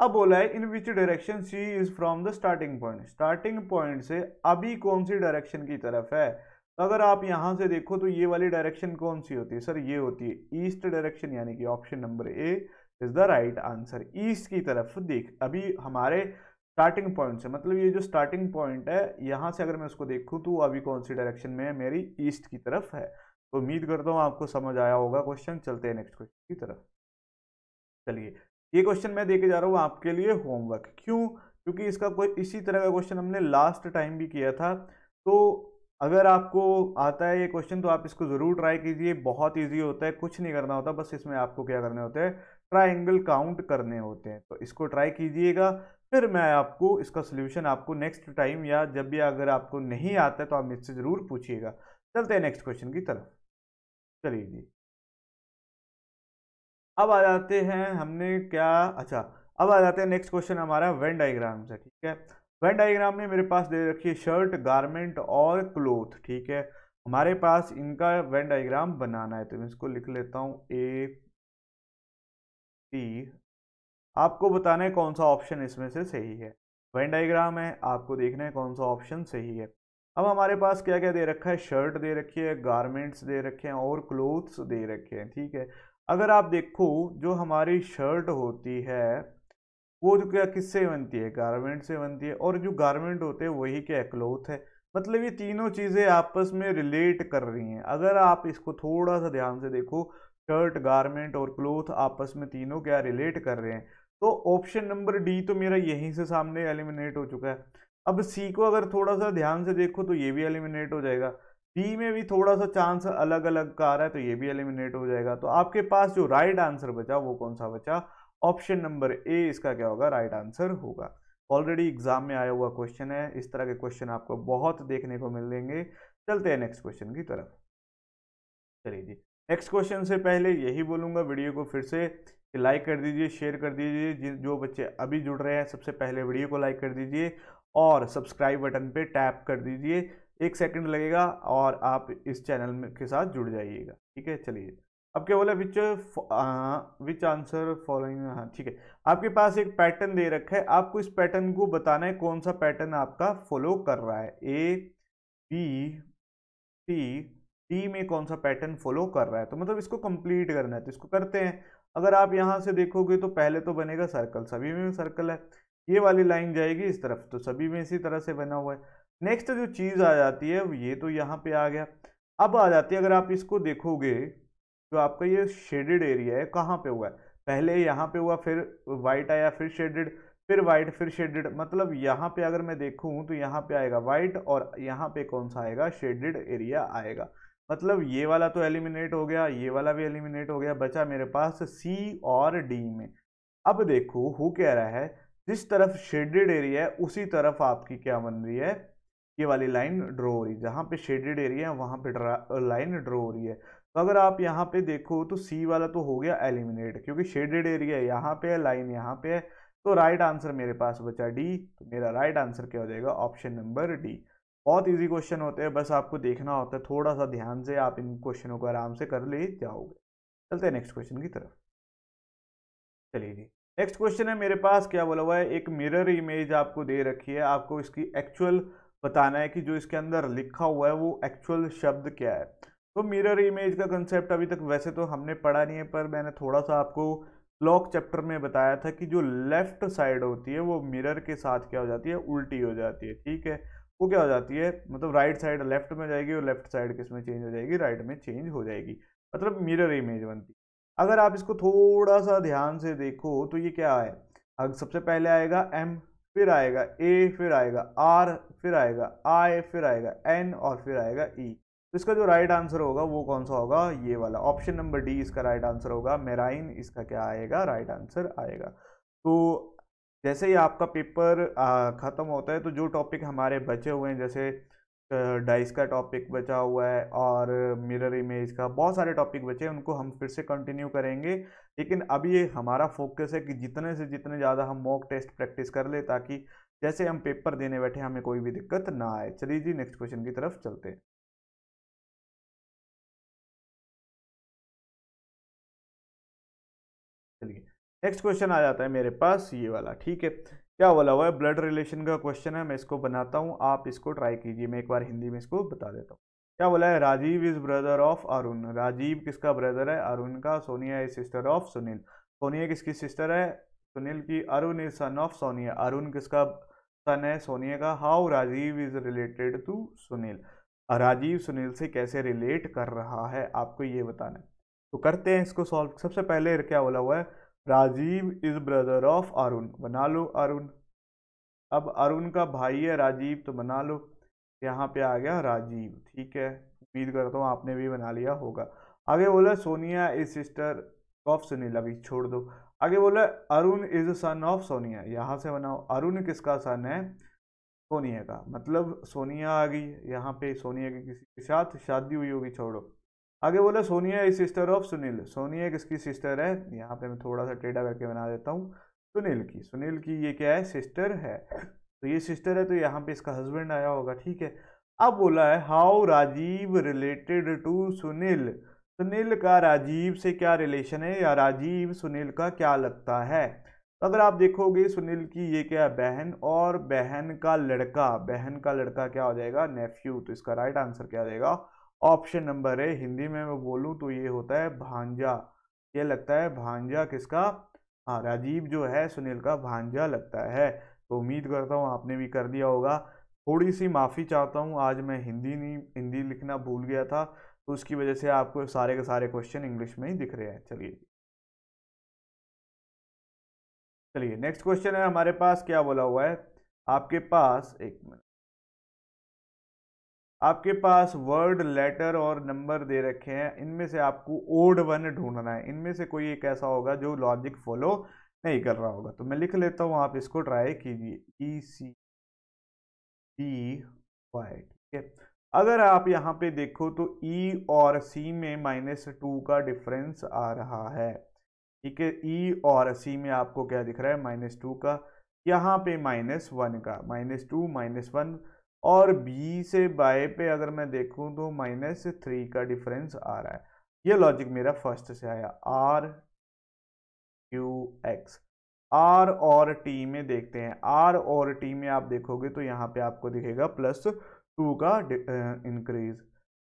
अब बोला है in which direction she is from the starting point, starting point से अभी कौन सी डायरेक्शन की तरफ है। तो अगर आप यहां से देखो तो ये वाली डायरेक्शन कौन सी होती है सर, ये होती है ईस्ट डायरेक्शन, यानी कि option number A is the right answer. East की तरफ देख, अभी हमारे स्टार्टिंग पॉइंट से, मतलब ये जो स्टार्टिंग पॉइंट है यहां से अगर मैं उसको देखूं तो अभी कौन सी डायरेक्शन में है, मेरी ईस्ट की तरफ है। तो उम्मीद करता हूँ आपको समझ आया होगा क्वेश्चन। चलते हैं नेक्स्ट क्वेश्चन की तरफ। चलिए, ये क्वेश्चन मैं देके जा रहा हूँ आपके लिए होमवर्क, क्यों, क्योंकि इसका कोई इसी तरह का क्वेश्चन हमने लास्ट टाइम भी किया था। तो अगर आपको आता है ये क्वेश्चन तो आप इसको ज़रूर ट्राई कीजिए, बहुत इजी होता है, कुछ नहीं करना होता, बस इसमें आपको क्या करने होते हैं, ट्राइंगल काउंट करने होते हैं। तो इसको ट्राई कीजिएगा, फिर मैं आपको इसका सोल्यूशन आपको नेक्स्ट टाइम या जब भी अगर आपको नहीं आता है तो आप मुझसे ज़रूर पूछिएगा। चलते हैं नेक्स्ट क्वेश्चन की तरफ। चलिए जी, अब आ जाते हैं हमने क्या, अच्छा, अब आ जाते हैं नेक्स्ट क्वेश्चन हमारा वेन डायग्राम से, ठीक है। वेन डायग्राम में मेरे पास दे रखी है शर्ट, गारमेंट और क्लोथ, ठीक है। हमारे पास इनका वेन डायग्राम बनाना है, तो मैं इसको लिख लेता हूँ ए पी। आपको बताना है कौन सा ऑप्शन इसमें से सही है। वेन डायग्राम है, आपको देखना है कौन सा ऑप्शन सही है। अब हमारे पास क्या क्या दे रखा है, शर्ट दे रखी है, गारमेंट्स दे रखे हैं और क्लोथ्स दे रखे हैं, ठीक है। अगर आप देखो जो हमारी शर्ट होती है वो जो क्या किससे बनती है, गारमेंट से बनती है, और जो गारमेंट होते हैं वही क्या क्लोथ है। मतलब ये तीनों चीजें आपस में रिलेट कर रही हैं। अगर आप इसको थोड़ा सा ध्यान से देखो, शर्ट गारमेंट और क्लोथ आपस में तीनों क्या रिलेट कर रहे हैं, तो ऑप्शन नंबर डी तो मेरा यहीं से सामने एलिमिनेट हो चुका है। अब सी को अगर थोड़ा सा ध्यान से देखो तो ये भी एलिमिनेट हो जाएगा। डी में भी थोड़ा सा चांस अलग अलग का आ रहा है, तो ये भी एलिमिनेट हो जाएगा। तो आपके पास जो राइट आंसर बचा वो कौन सा बचा, ऑप्शन नंबर ए इसका क्या होगा, राइट आंसर होगा। ऑलरेडी एग्जाम में आया हुआ क्वेश्चन है, इस तरह के क्वेश्चन आपको बहुत देखने को मिलेंगे। चलते हैं नेक्स्ट क्वेश्चन की तरफ। चलिए जी, नेक्स्ट क्वेश्चन से पहले यही बोलूंगा वीडियो को फिर से कि लाइक कर दीजिए, शेयर कर दीजिए। जो बच्चे अभी जुड़ रहे हैं सबसे पहले वीडियो को लाइक कर दीजिए और सब्सक्राइब बटन पे टैप कर दीजिए। 1 सेकंड लगेगा और आप इस चैनल में के साथ जुड़ जाइएगा, ठीक है। चलिए, अब क्या बोला, विच आंसर फॉलोइंग, हाँ ठीक है। आपके पास एक पैटर्न दे रखा है, आपको इस पैटर्न को बताना है कौन सा पैटर्न आपका फॉलो कर रहा है। ए बी सी डी में कौन सा पैटर्न फॉलो कर रहा है, तो मतलब इसको कंप्लीट करना है, तो इसको करते हैं। अगर आप यहां से देखोगे तो पहले तो बनेगा सर्कल, सभी में सर्कल है। ये वाली लाइन जाएगी इस तरफ, तो सभी में इसी तरह से बना हुआ है। नेक्स्ट जो चीज आ जाती है ये तो यहाँ पे आ गया। अब आ जाती है, अगर आप इसको देखोगे जो आपका ये शेडेड एरिया है कहाँ पे हुआ है, पहले यहाँ पे हुआ, फिर व्हाइट आया, फिर शेडेड, फिर व्हाइट, फिर शेडेड। मतलब यहाँ पे अगर मैं देखूं तो यहाँ पे आएगा व्हाइट और यहाँ पे कौन सा आएगा, शेडेड एरिया आएगा। मतलब ये वाला तो एलिमिनेट हो गया, ये वाला भी एलिमिनेट हो गया, बचा मेरे पास सी और डी में। अब देखो हो क्या रहा है, जिस तरफ शेडेड एरिया है उसी तरफ आपकी क्या बन रही है, ये वाली लाइन ड्रॉ हो रही है। जहां पे शेडेड एरिया है वहां पे लाइन ड्रॉ हो रही है। तो अगर आप यहाँ पे देखो तो सी वाला तो हो गया एलिमिनेट, क्योंकि शेडेड एरिया यहाँ पे है, लाइन यहाँ पे है। तो राइट आंसर मेरे पास बचा डी, तो मेरा राइट आंसर क्या हो जाएगा, ऑप्शन नंबर डी। बहुत इजी क्वेश्चन होते हैं, बस आपको देखना होता है, थोड़ा सा ध्यान से आप इन क्वेश्चनों को आराम से कर ले जाओगे। चलते हैं नेक्स्ट क्वेश्चन की तरफ। चलिए जी, नेक्स्ट क्वेश्चन है मेरे पास, क्या बोला हुआ है, एक मिरर इमेज आपको दे रखी है, आपको इसकी एक्चुअल बताना है कि जो इसके अंदर लिखा हुआ है वो एक्चुअल शब्द क्या है। तो मिरर इमेज का कंसेप्ट अभी तक वैसे तो हमने पढ़ा नहीं है, पर मैंने थोड़ा सा आपको ब्लॉक चैप्टर में बताया था कि जो लेफ्ट साइड होती है वो मिरर के साथ क्या हो जाती है, उल्टी हो जाती है, ठीक है। वो क्या हो जाती है, मतलब राइट साइड लेफ्ट में जाएगी और लेफ्ट साइड किस में चेंज हो जाएगी, राइट में चेंज हो जाएगी। मतलब मिरर इमेज बनती है। अगर आप इसको थोड़ा सा ध्यान से देखो तो ये क्या है, अब सबसे पहले आएगा एम, फिर आएगा ए, फिर आएगा आर, फिर आएगा आई, फिर आएगा एन और फिर आएगा ई। तो इसका जो राइट आंसर होगा वो कौन सा होगा, ये वाला ऑप्शन नंबर डी इसका राइट आंसर होगा। मेराइन इसका क्या आएगा, राइट आंसर आएगा। तो जैसे ही आपका पेपर खत्म होता है तो जो टॉपिक हमारे बचे हुए हैं, जैसे डाइस का टॉपिक बचा हुआ है और मिरर इमेज का, बहुत सारे टॉपिक बचे हैं, उनको हम फिर से कंटिन्यू करेंगे। लेकिन अभी ये हमारा फोकस है कि जितने से जितने ज़्यादा हम मॉक टेस्ट प्रैक्टिस कर ले, ताकि जैसे हम पेपर देने बैठे हमें कोई भी दिक्कत ना आए। चलिए जी, नेक्स्ट क्वेश्चन की तरफ चलते हैं। चलिए, नेक्स्ट क्वेश्चन आ जाता है मेरे पास ये वाला, ठीक है। क्या बोला हुआ है, ब्लड रिलेशन का क्वेश्चन है, मैं इसको बनाता हूँ, आप इसको ट्राई कीजिए। मैं एक बार हिंदी में इसको बता देता हूँ। क्या बोला है, Rajiv is brother of Arun. Rajiv किसका ब्रदर है, अरुण का। Sonia is sister of Sunil. Sonia किसकी सिस्टर है, सुनील की। Arun is son of Sonia. Arun किसका सन है, सोनिया का। How Rajiv is related to Sunil. Rajiv Sunil से कैसे रिलेट कर रहा है, आपको ये बताना है। तो करते हैं इसको सॉल्व। सबसे पहले क्या बोला हुआ है, Rajiv is brother of Arun, बना लो अरुण। अब अरुण का भाई है राजीव, तो बना लो, यहाँ पे आ गया राजीव, ठीक है। उम्मीद करता हूँ आपने भी बना लिया होगा। आगे बोला Sonia is sister of Sunil, अभी छोड़ दो। आगे बोला Arun is son of Sonia, यहाँ से बनाओ। अरुण किसका सन है, सोनिया का। मतलब सोनिया आ गई, यहाँ पे सोनिया की किसी के साथ शादी हुई होगी, छोड़ो। आगे बोला Sonia is sister of Sunil. Sonia किसकी सिस्टर है, यहाँ पे मैं थोड़ा सा टेढ़ा करके बना देता हूँ, सुनील की। सुनील की ये क्या है, सिस्टर है। तो ये सिस्टर है, तो यहाँ पे इसका हस्बैंड आया होगा, ठीक है। अब बोला है how Rajiv related to Sunil. Sunil का राजीव से क्या रिलेशन है, या राजीव सुनील का क्या लगता है। तो अगर आप देखोगे सुनील की ये क्या है, बहन, और बहन का लड़का क्या हो जाएगा, नेफ्यू। तो इसका राइट आंसर क्या हो जाएगा, ऑप्शन नंबर है। हिंदी में मैं बोलूं तो ये होता है भांजा। ये लगता है भांजा किसका, हाँ राजीव जो है सुनील का भांजा लगता है। तो उम्मीद करता हूँ आपने भी कर दिया होगा। थोड़ी सी माफ़ी चाहता हूँ, आज मैं हिंदी लिखना भूल गया था, तो उसकी वजह से आपको सारे के सारे क्वेश्चन इंग्लिश में ही दिख रहे हैं। चलिए चलिए नेक्स्ट क्वेश्चन है हमारे पास, क्या बोला हुआ है आपके पास, एक मिनट। आपके पास वर्ड, लेटर और नंबर दे रखे हैं, इनमें से आपको ओड वन ढूंढना है। इनमें से कोई एक ऐसा होगा जो लॉजिक फॉलो नहीं कर रहा होगा। तो मैं लिख लेता हूँ, आप इसको ट्राई कीजिए, ECBY, ठीक है। अगर आप यहाँ पे देखो तो E और C में -2 का डिफरेंस आ रहा है, ठीक है। E और C में आपको क्या दिख रहा है, -2 का, यहाँ पे -1 का, -2 -1, और B से बाय पे अगर मैं देखूं तो -3 का डिफरेंस आ रहा है। ये लॉजिक मेरा फर्स्ट से आया, RQX। R और T में देखते हैं, R और T में आप देखोगे तो यहाँ पे आपको दिखेगा +2 का इंक्रीज।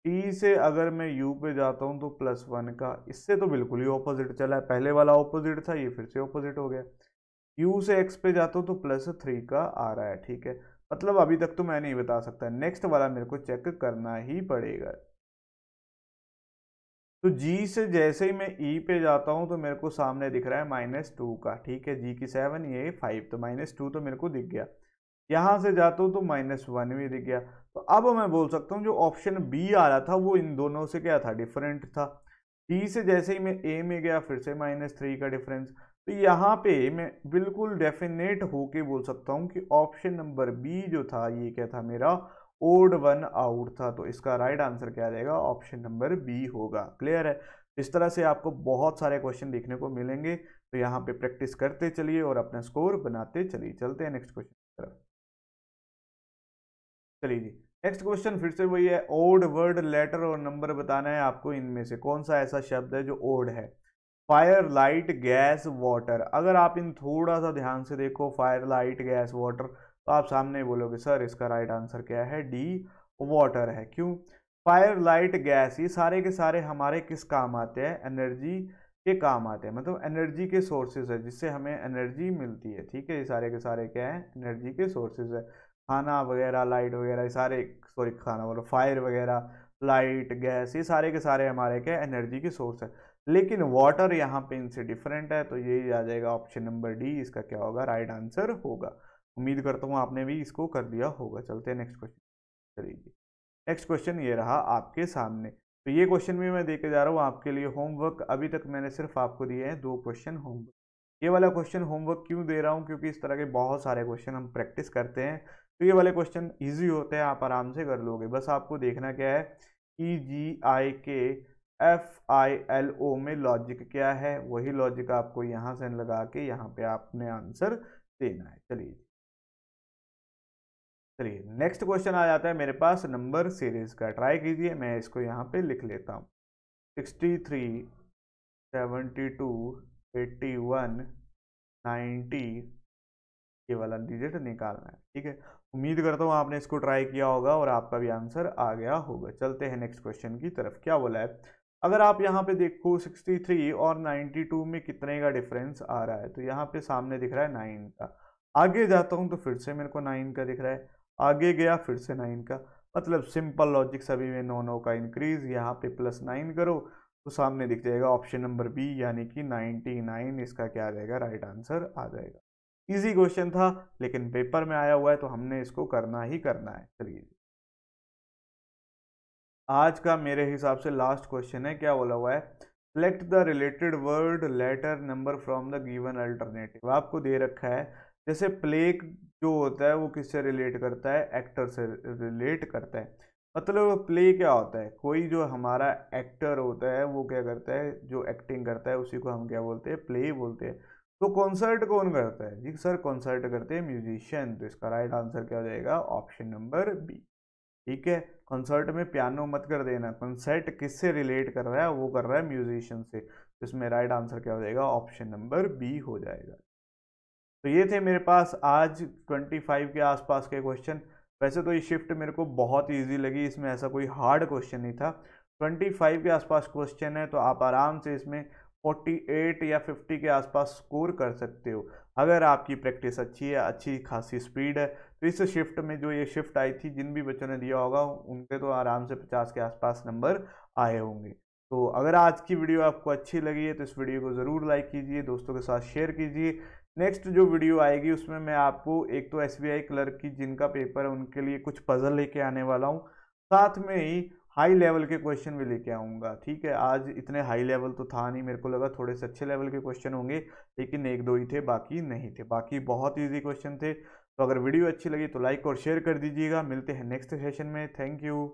T से अगर मैं U पे जाता हूँ तो +1 का, इससे तो बिल्कुल ही ऑपोजिट चला है, पहले वाला ऑपोजिट था, ये फिर से ऑपोजिट हो गया। U से X पे जाता हूँ तो +3 का आ रहा है, ठीक है। मतलब अभी तक तो मैं नहीं बता सकता, नेक्स्ट वाला मेरे को चेक करना ही पड़ेगा। तो G से जैसे ही मैं E पे जाता हूँ तो मेरे को सामने दिख रहा है -2 का, ठीक है। G की 7, ये 5, तो -2 तो मेरे को दिख गया। यहाँ से जाता हूँ तो -1 भी दिख गया। तो अब मैं बोल सकता हूँ जो ऑप्शन बी आ रहा था वो इन दोनों से क्या था, डिफरेंट था। डी से जैसे ही मैं ए में गया फिर से -3 का डिफरेंस। तो यहाँ पे मैं बिल्कुल डेफिनेट होके बोल सकता हूँ कि ऑप्शन नंबर बी जो था ये क्या था, मेरा ओड वन आउट था। तो इसका राइट आंसर क्या आ जाएगा, ऑप्शन नंबर बी होगा। क्लियर है। इस तरह से आपको बहुत सारे क्वेश्चन देखने को मिलेंगे, तो यहाँ पे प्रैक्टिस करते चलिए और अपना स्कोर बनाते चलिए। चलते हैं नेक्स्ट क्वेश्चन की तरफ। चलिए जी, नेक्स्ट क्वेश्चन फिर से वही है, ओड वर्ड, लेटर और नंबर बताना है आपको, इनमें से कौन सा ऐसा शब्द है जो ओड है। Fire, light, gas, water. अगर आप इन थोड़ा सा ध्यान से देखो, फायर, लाइट, गैस, वाटर, तो आप सामने बोलोगे सर इसका राइट आंसर क्या है, डी वाटर है। क्यों, फायर, लाइट, गैस, ये सारे के सारे हमारे किस काम आते हैं, एनर्जी के काम आते हैं, मतलब एनर्जी के सोर्सेज है जिससे हमें एनर्जी मिलती है, ठीक है। ये सारे के सारे क्या है, एनर्जी के सोर्सेज है। खाना वगैरह, लाइट वगैरह, ये सारे, सॉरी खाना बोलो, फायर वगैरह, लाइट, गैस, ये सारे के सारे हमारे क्या एनर्जी के सोर्स है। लेकिन वाटर यहाँ पे इनसे डिफरेंट है, तो ये आ जाएगा ऑप्शन नंबर डी, इसका क्या होगा, राइट आंसर होगा। उम्मीद करता हूँ आपने भी इसको कर दिया होगा। चलते हैं नेक्स्ट क्वेश्चन। चलिए नेक्स्ट क्वेश्चन ये रहा आपके सामने। तो ये क्वेश्चन भी मैं देके जा रहा हूँ आपके लिए होमवर्क। अभी तक मैंने सिर्फ आपको दिए हैं 2 क्वेश्चन होमवर्क। ये वाला क्वेश्चन होमवर्क क्यों दे रहा हूँ, क्योंकि इस तरह के बहुत सारे क्वेश्चन हम प्रैक्टिस करते हैं, तो ये वाले क्वेश्चन इजी होते हैं, आप आराम से कर लोगे। बस आपको देखना क्या है, EGIKFILO में लॉजिक क्या है, वही लॉजिक आपको यहाँ से लगा के यहाँ पे आपने आंसर देना है। चलिए चलिए नेक्स्ट क्वेश्चन आ जाता है मेरे पास नंबर सीरीज का। ट्राई कीजिए, मैं इसको यहाँ पे लिख लेता हूँ। 63, 72, 81, 90, ये वाला डिजिट निकालना है, ठीक है। उम्मीद करता हूँ आपने इसको ट्राई किया होगा और आपका भी आंसर आ गया होगा। चलते हैं नेक्स्ट क्वेश्चन की तरफ। क्या बोला है, अगर आप यहाँ पे देखो 63 और 92 में कितने का डिफरेंस आ रहा है, तो यहाँ पे सामने दिख रहा है 9 का। आगे जाता हूँ तो फिर से मेरे को 9 का दिख रहा है, आगे गया फिर से 9 का। मतलब सिंपल लॉजिक, सभी में 9 का इंक्रीज, यहाँ पे +9 करो तो सामने दिख जाएगा ऑप्शन नंबर बी, यानी कि 99। इसका क्या आ जाएगा, राइट आंसर आ जाएगा। इजी क्वेश्चन था, लेकिन पेपर में आया हुआ है तो हमने इसको करना ही करना है। चलिए आज का मेरे हिसाब से लास्ट क्वेश्चन है। क्या बोला हुआ है, select the related word, letter, number from the given alternative. आपको दे रखा है जैसे प्ले जो होता है वो किससे रिलेट करता है, एक्टर से रिलेट करता है। मतलब प्ले क्या होता है, कोई जो हमारा एक्टर होता है वो क्या करता है, जो एक्टिंग करता है उसी को हम क्या बोलते हैं, प्ले बोलते हैं। तो कॉन्सर्ट कौन करता है जी, सर कॉन्सर्ट करते हैं म्यूजिशियन। तो इसका राइट आंसर क्या हो जाएगा, ऑप्शन नंबर बी। ठीक है, कंसर्ट में पियानो मत कर देना, कंसर्ट किससे रिलेट कर रहा है, वो कर रहा है म्यूजिशियन से। तो इसमें राइट आंसर क्या हो जाएगा, ऑप्शन नंबर बी हो जाएगा। तो ये थे मेरे पास आज 25 के आसपास के क्वेश्चन। वैसे तो ये शिफ्ट मेरे को बहुत इजी लगी, इसमें ऐसा कोई हार्ड क्वेश्चन नहीं था। 25 के आसपास क्वेश्चन है तो आप आराम से इसमें 48 या 50 के आसपास स्कोर कर सकते हो, अगर आपकी प्रैक्टिस अच्छी है, अच्छी खासी स्पीड है। तो इस शिफ्ट में जो ये शिफ्ट आई थी, जिन भी बच्चों ने दिया होगा उनके तो आराम से 50 के आसपास नंबर आए होंगे। तो अगर आज की वीडियो आपको अच्छी लगी है तो इस वीडियो को ज़रूर लाइक कीजिए, दोस्तों के साथ शेयर कीजिए। नेक्स्ट जो वीडियो आएगी उसमें मैं आपको एक तो एसबीआई क्लर्क की जिनका पेपर है उनके लिए कुछ पजल लेके आने वाला हूँ, साथ में ही हाई लेवल के क्वेश्चन भी लेके आऊँगा। ठीक है, आज इतने हाई लेवल तो था नहीं, मेरे को लगा थोड़े से अच्छे लेवल के क्वेश्चन होंगे, लेकिन एक दो ही थे, बाकी नहीं थे, बाकी बहुत ईजी क्वेश्चन थे। तो अगर वीडियो अच्छी लगी तो लाइक और शेयर कर दीजिएगा। मिलते हैं नेक्स्ट सेशन में, थैंक यू।